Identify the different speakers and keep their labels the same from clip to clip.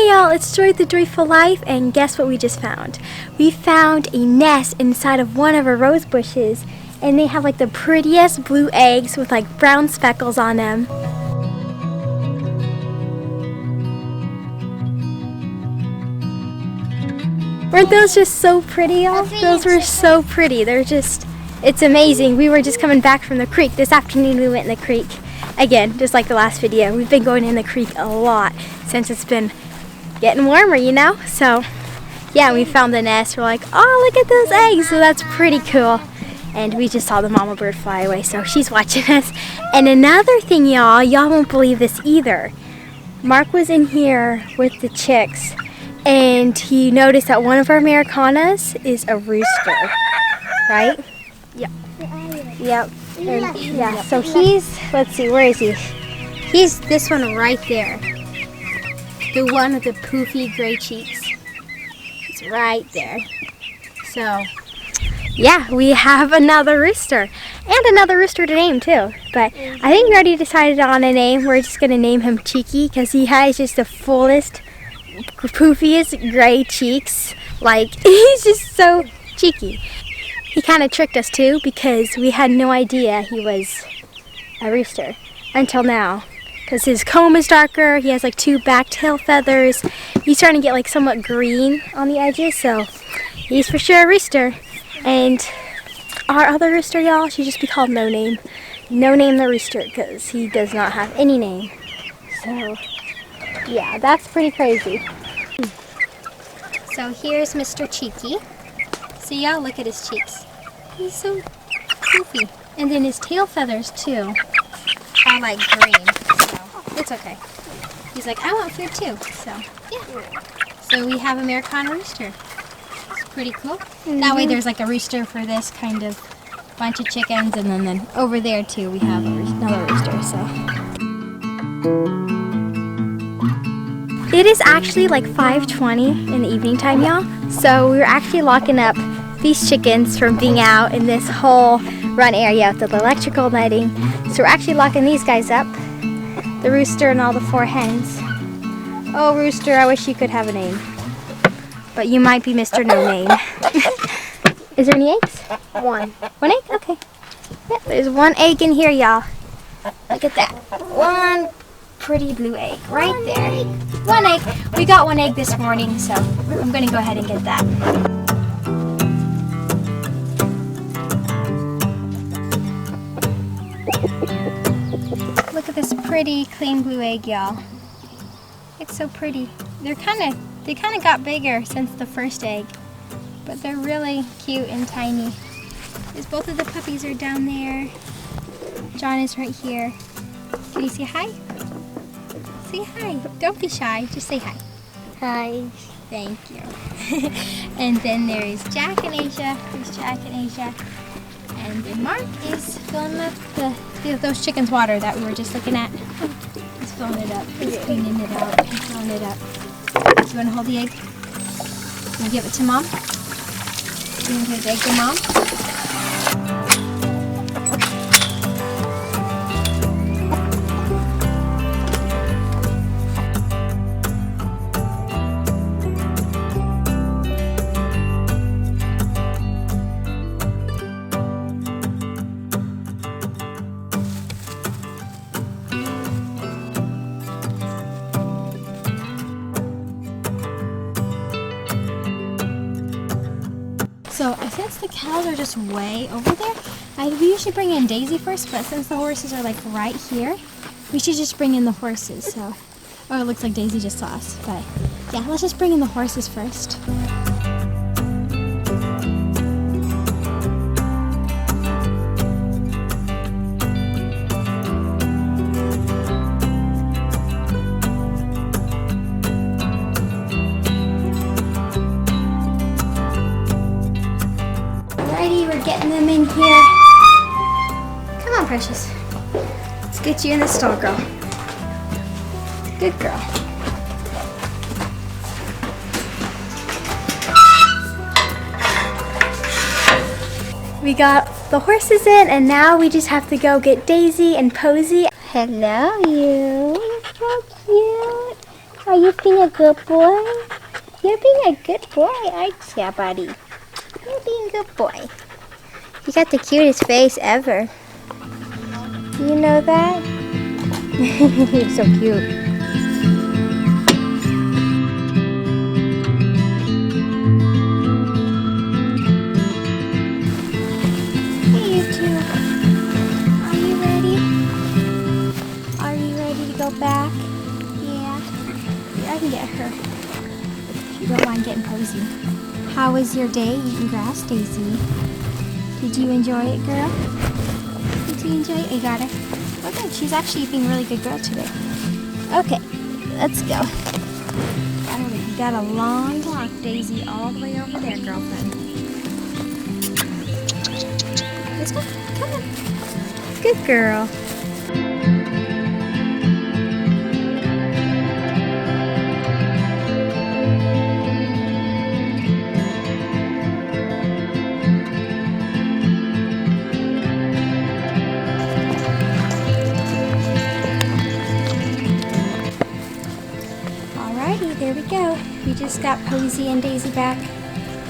Speaker 1: y'all, it's Joy the Joyful Life, and guess what we just found? We found a nest inside of one of our rose bushes, and they have like the prettiest blue eggs with like brown speckles on them. Weren't those just so pretty, y'all? Those were so pretty. They're just, it's amazing. We were just coming back from the creek. This afternoon we went in the creek. Again, just like the last video, we've been going in the creek a lot since it's been getting warmer, you know? So, yeah, we found the nest. We're like, oh, look at those eggs. So that's pretty cool. And we just saw the mama bird fly away, so she's watching us. And another thing, y'all won't believe this either. Mark was in here with the chicks, and he noticed that one of our Americanas is a rooster, right? Yep. Yep. And, yeah, so he's, let's see, where is he? He's this one right there. The one with the poofy gray cheeks. It's right there. So, yeah, we have another rooster. And another rooster to name, too. But I think we already decided on a name. We're just going to name him Cheeky because he has just the fullest, poofiest gray cheeks. Like, he's just so cheeky. He kind of tricked us too because we had no idea he was a rooster until now. Because his comb is darker, he has like 2 back tail feathers. He's starting to get like somewhat green on the edges, so he's for sure a rooster. And our other rooster, y'all, should just be called No Name. No Name the Rooster, because he does not have any name. So, yeah, that's pretty crazy. So here's Mr. Cheeky. See, y'all, look at his cheeks. He's so poofy. And then his tail feathers, too, are like green. So, it's okay. He's like, I want food, too. So, yeah. So we have Americana rooster. It's pretty cool. That way there's like a rooster for this kind of bunch of chickens. And then over there, too, we have another rooster. So. It is actually like 5:20 in the evening time, y'all. So we were actually locking up these chickens from being out in this whole run area with the electrical netting. So we're actually locking these guys up. The rooster and all the 4 hens. Oh, rooster, I wish you could have a name. But you might be Mr. No Name. Is there any eggs? 1. 1 egg? Okay. Yep, there's 1 egg in here, y'all. Look at that. 1 pretty blue egg right there. 1 egg. We got 1 egg this morning, so I'm going to go ahead and get that. Look at this pretty clean blue egg, y'all. It's so pretty. They kind of got bigger since the first egg, but they're really cute and tiny. There's both of the puppies are down there. John is right here. Can you say hi? Say hi. Don't be shy. Just say hi. Hi. Thank you. And then there is Jack and Asia. There's Jack and Asia. And then Mark is filling up those chickens' water that we were just looking at. He's filling it up. He's cleaning it out. He's filling it up. Do you want to hold the egg? Can you give it to Mom? You want to give the egg to Mom? So since the cows are just way over there, we usually bring in Daisy first, but since the horses are like right here, we should just bring in the horses. So, oh, it looks like Daisy just saw us, but yeah, let's just bring in the horses first. We're getting them in here. Come on, precious. Let's get you in the stall, girl. Good girl. We got the horses in, and now we just have to go get Daisy and Posy. Hello, you. You're so cute. Are you being a good boy? You're being a good boy, aren't you, buddy? You're being a good boy. You got the cutest face ever. You know that? You're so cute. Hey, you two. Are you ready? Are you ready to go back? Yeah. Here, I can get her. If you don't mind getting cozy. How was your day eating grass, Daisy? Did you enjoy it, girl? Did you enjoy it? You got her? Oh, good. She's actually being a really good girl today. Okay, let's go. You got a long walk, Daisy, all the way over there, girlfriend. Let's go. Come on. Good girl. There we go. We just got Posey and Daisy back.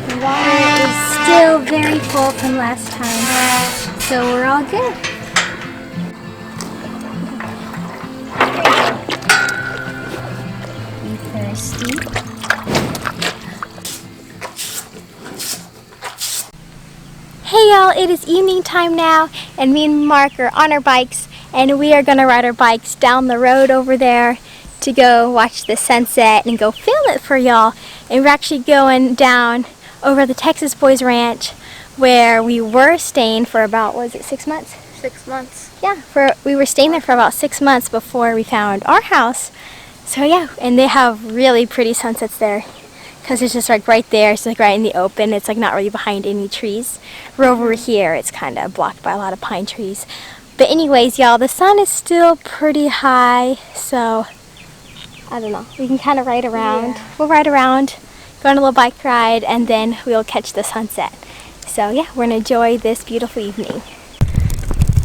Speaker 1: The water is still very full from last time, so we're all good. You thirsty? Hey y'all, it is evening time now, and me and Mark are on our bikes, and we are gonna ride our bikes down the road over there to go watch the sunset and go film it for y'all. And we're actually going down over the Texas Boys Ranch where we were staying for about, was it 6 months?
Speaker 2: 6 months.
Speaker 1: Yeah, we were staying there for about 6 months before we found our house. So yeah, and they have really pretty sunsets there because it's just like right there, it's like right in the open. It's like not really behind any trees. We're over here, it's kind of blocked by a lot of pine trees. But anyways, y'all, the sun is still pretty high, so I don't know. We can kind of ride around. Yeah. We'll ride around, go on a little bike ride, and then we'll catch the sunset. So yeah, we're gonna enjoy this beautiful evening.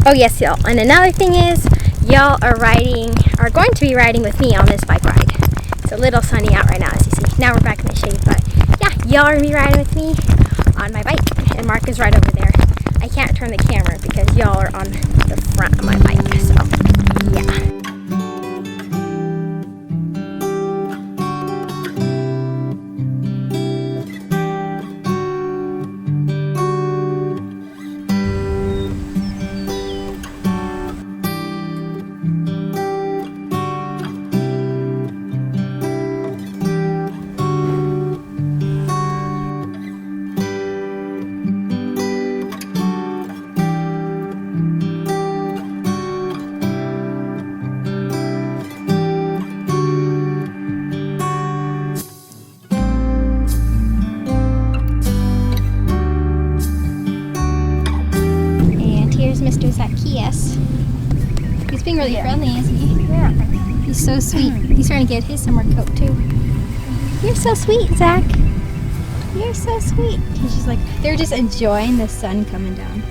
Speaker 1: Oh yes, y'all. And another thing is, y'all are going to be riding with me on this bike ride. It's a little sunny out right now, as you see. Now we're back in the shade, but yeah, y'all are gonna be riding with me on my bike, and Mark is right over there. I can't turn the camera because y'all are on the front of my bike, so yeah. Mr. Zacchaeus. He's being really friendly, isn't he? Yeah. He's so sweet. He's trying to get his summer coat too. You're so sweet, Zach. You're so sweet. He's just like, they're just enjoying the sun coming down.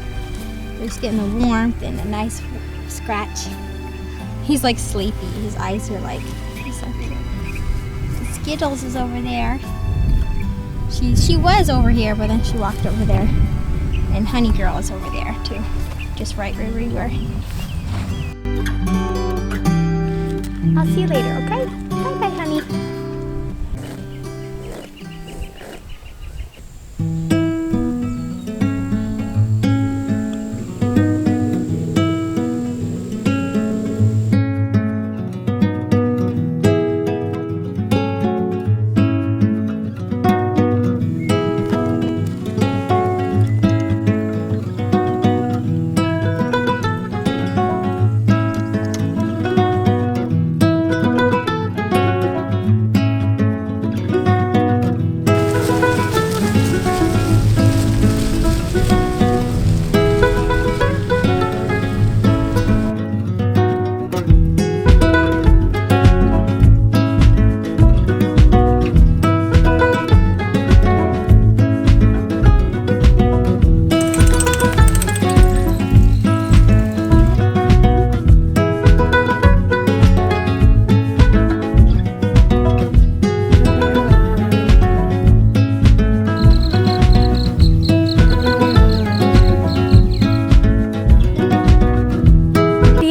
Speaker 1: They're just getting the warmth and a nice scratch. He's like sleepy. His eyes are like, he's so cute. Skittles is over there. She was over here, but then she walked over there. And Honey Girl is over there too. Just right where we were. I'll see you later, okay? Bye-bye, honey.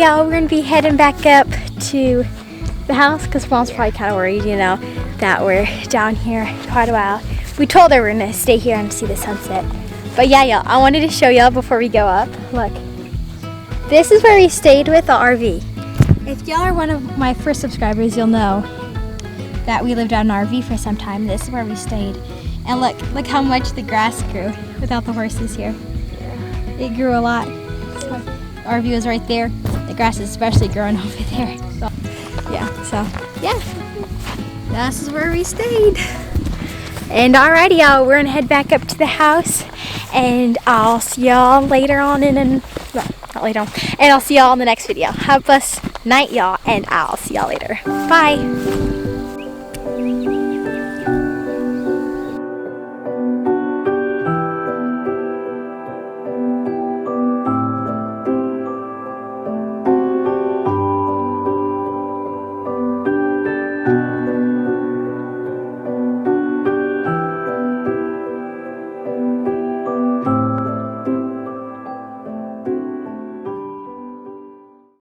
Speaker 1: y'all, we're gonna be heading back up to the house because Mom's probably kind of worried, you know, that we're down here quite a while. We told her we're gonna stay here and see the sunset. But yeah, y'all, I wanted to show y'all before we go up. Look, this is where we stayed with the RV. If y'all are one of my first subscribers, you'll know that we lived out in an RV for some time. This is where we stayed. And look how much the grass grew without the horses here. It grew a lot. So the RV was right there. The grass is especially growing over there. So yeah, this is where we stayed. And alrighty, y'all, we're gonna head back up to the house, and I'll see y'all later on and I'll see y'all in the next video. Have a blessed night, y'all, and I'll see y'all later. Bye.